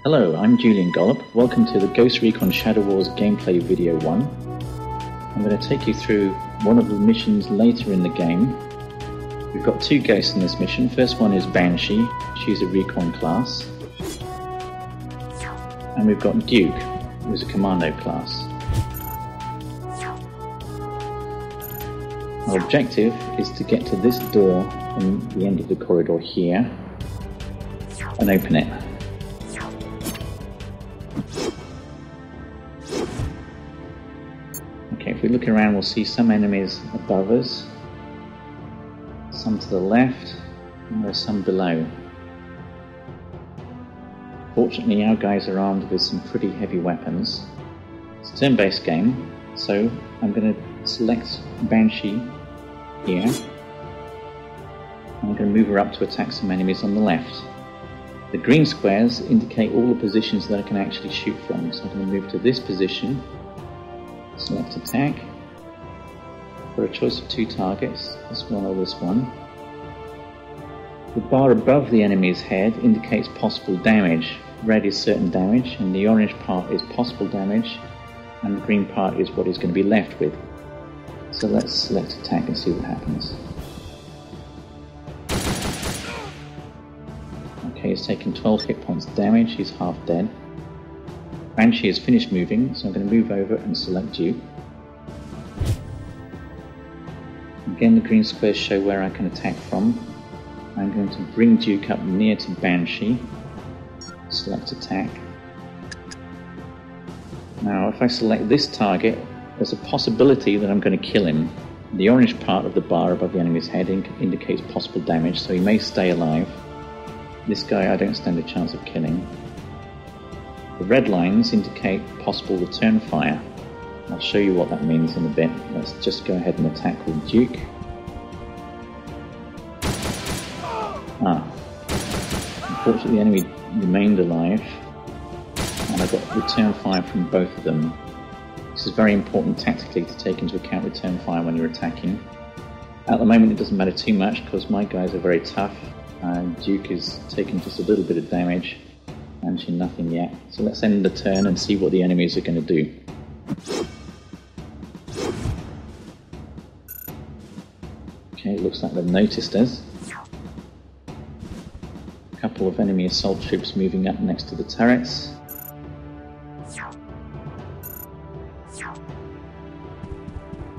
Hello, I'm Julian Gollop. Welcome to the Ghost Recon Shadow Wars gameplay video 1. I'm going to take you through one of the missions later in the game. We've got two ghosts in this mission. First one is Banshee. She's a Recon class. And we've got Duke, who's a Commando class. Our objective is to get to this door from the end of the corridor here and open it. Okay, if we look around, we'll see some enemies above us, some to the left, and there's some below. Fortunately, our guys are armed with some pretty heavy weapons. It's a turn-based game, so I'm going to select Banshee here. I'm going to move her up to attack some enemies on the left. The green squares indicate all the positions that I can actually shoot from, so I'm going to move to this position. Select attack. For a choice of two targets, this one or this one. The bar above the enemy's head indicates possible damage. Red is certain damage, and the orange part is possible damage, and the green part is what is going to be left with. So let's select attack and see what happens. Okay, he's taken 12 hit points damage, he's half dead. Banshee has finished moving, so I'm going to move over and select Duke. Again, the green squares show where I can attack from. I'm going to bring Duke up near to Banshee. Select attack. Now, if I select this target, there's a possibility that I'm going to kill him. The orange part of the bar above the enemy's head indicates possible damage, so he may stay alive. This guy I don't stand a chance of killing. The red lines indicate possible return fire. I'll show you what that means in a bit. Let's just go ahead and attack with Duke. Unfortunately the enemy remained alive, and I got return fire from both of them. This is very important tactically to take into account return fire when you're attacking. At the moment it doesn't matter too much because my guys are very tough, and Duke is taking just a little bit of damage. Banshee nothing yet. So let's end the turn and see what the enemies are going to do. Okay, it looks like they've noticed us. A couple of enemy assault troops moving up next to the turrets.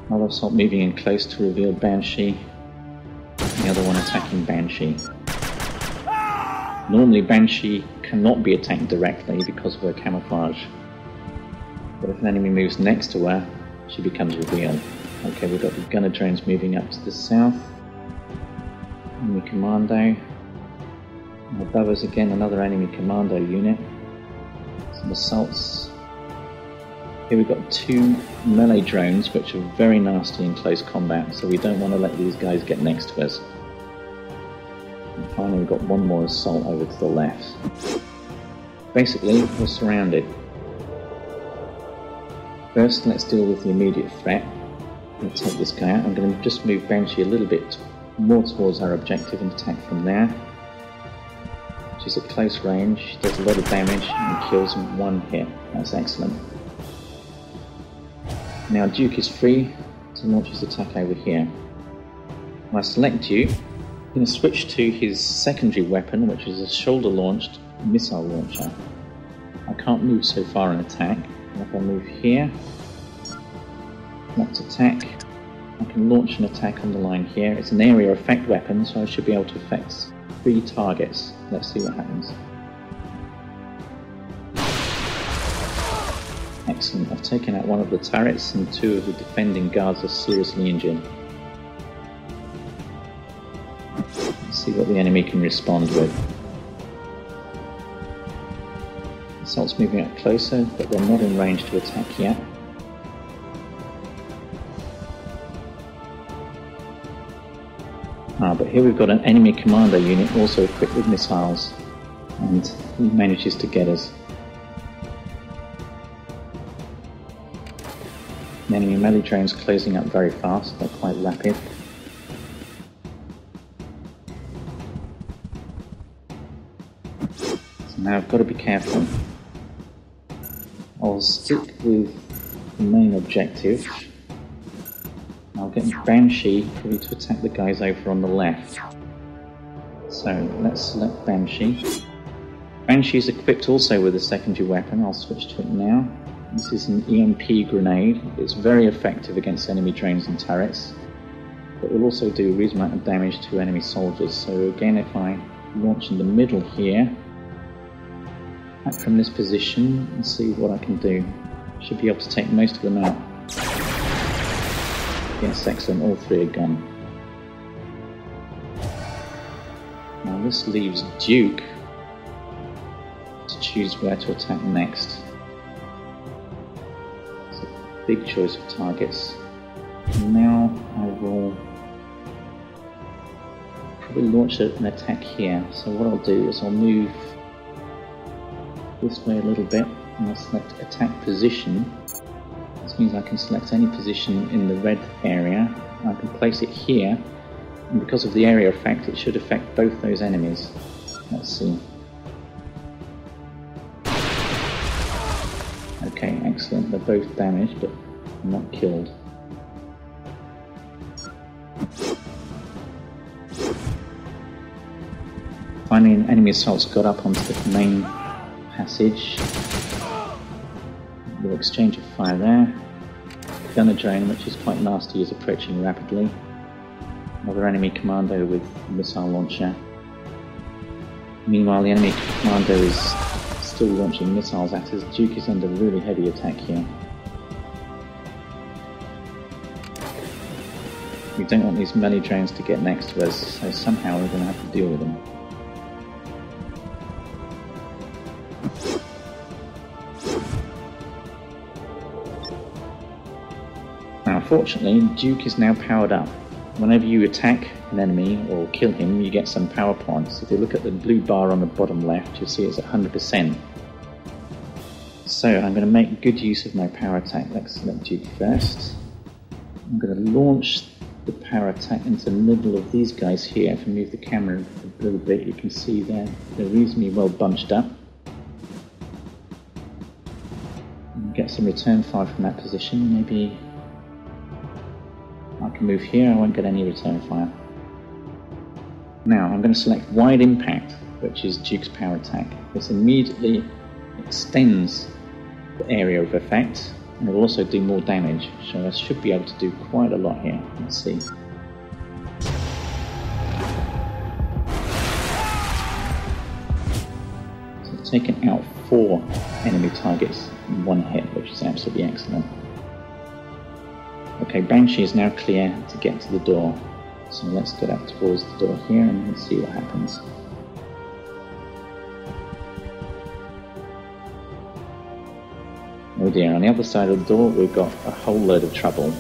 Another assault moving in close to reveal Banshee. The other one attacking Banshee. Normally Banshee cannot be attacked directly because of her camouflage. But if an enemy moves next to her, she becomes revealed. Okay, we've got the gunner drones moving up to the south. Enemy commando. And above us again another enemy commando unit. Some assaults. Here we've got two melee drones which are very nasty in close combat, so we don't want to let these guys get next to us. And finally we've got one more assault over to the left. Basically, we're surrounded. First, let's deal with the immediate threat. I'm going to take this guy out. I'm going to just move Banshee a little bit more towards our objective and attack from there. She's at close range, she does a lot of damage and kills in one hit. That's excellent. Now Duke is free to launch his attack over here. When I select Duke, I'm going to switch to his secondary weapon, which is a shoulder-launched missile launcher. I can't move so far and attack. If I move here, select attack, I can launch an attack on the line here. It's an area effect weapon, so I should be able to affect 3 targets. Let's see what happens. Excellent, I've taken out one of the turrets and 2 of the defending guards are seriously injured. Let's see what the enemy can respond with. Assault's moving up closer, but they're not in range to attack yet. But here we've got an enemy commando unit also equipped with missiles, and he manages to get us. The enemy melee drones closing up very fast, they're quite rapid. Now I've got to be careful. I'll stick with the main objective. I'll get Banshee probably to attack the guys over on the left. So let's select Banshee. Banshee is equipped also with a secondary weapon. I'll switch to it now. This is an EMP grenade. It's very effective against enemy drones and turrets. But will also do a reasonable amount of damage to enemy soldiers. So again, if I launch in the middle here, back from this position and see what I can do. Should be able to take most of them out. Yes, excellent, all three are gone. Now this leaves Duke to choose where to attack next. It's a big choice of targets. And now I will probably launch an attack here. So what I'll do is I'll move this way a little bit and I'll select attack position. This means I can select any position in the red area. I can place it here, and because of the area effect it should affect both those enemies. Let's see. Okay, excellent. They're both damaged but not killed. Finally, an enemy assault's got up onto the main passage. We'll exchange a fire there. Gunner drone, which is quite nasty, is approaching rapidly. Another enemy commando with a missile launcher. Meanwhile, the enemy commando is still launching missiles at us. Duke is under really heavy attack here. We don't want these melee drones to get next to us, so somehow we're going to have to deal with them. Unfortunately, Duke is now powered up. Whenever you attack an enemy or kill him, you get some power points. If you look at the blue bar on the bottom left, you'll see it's at 100%. So I'm going to make good use of my power attack. Let's select Duke first. I'm going to launch the power attack into the middle of these guys here. If I move the camera a little bit, you can see they're reasonably well bunched up. Get some return fire from that position. Maybe I can move here, I won't get any return fire. Now I'm going to select Wide Impact, which is Duke's power attack. This immediately extends the area of effect, and it will also do more damage, so I should be able to do quite a lot here. Let's see. So I've taken out 4 enemy targets in one hit, which is absolutely excellent. Okay, Banshee is now clear to get to the door. So let's get up towards the door here and see what happens. Oh dear, on the other side of the door we've got a whole load of trouble.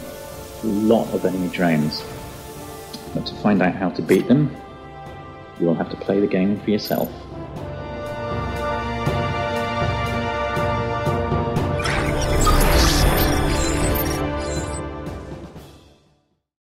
A lot of enemy drones. But to find out how to beat them, you will have to play the game for yourself.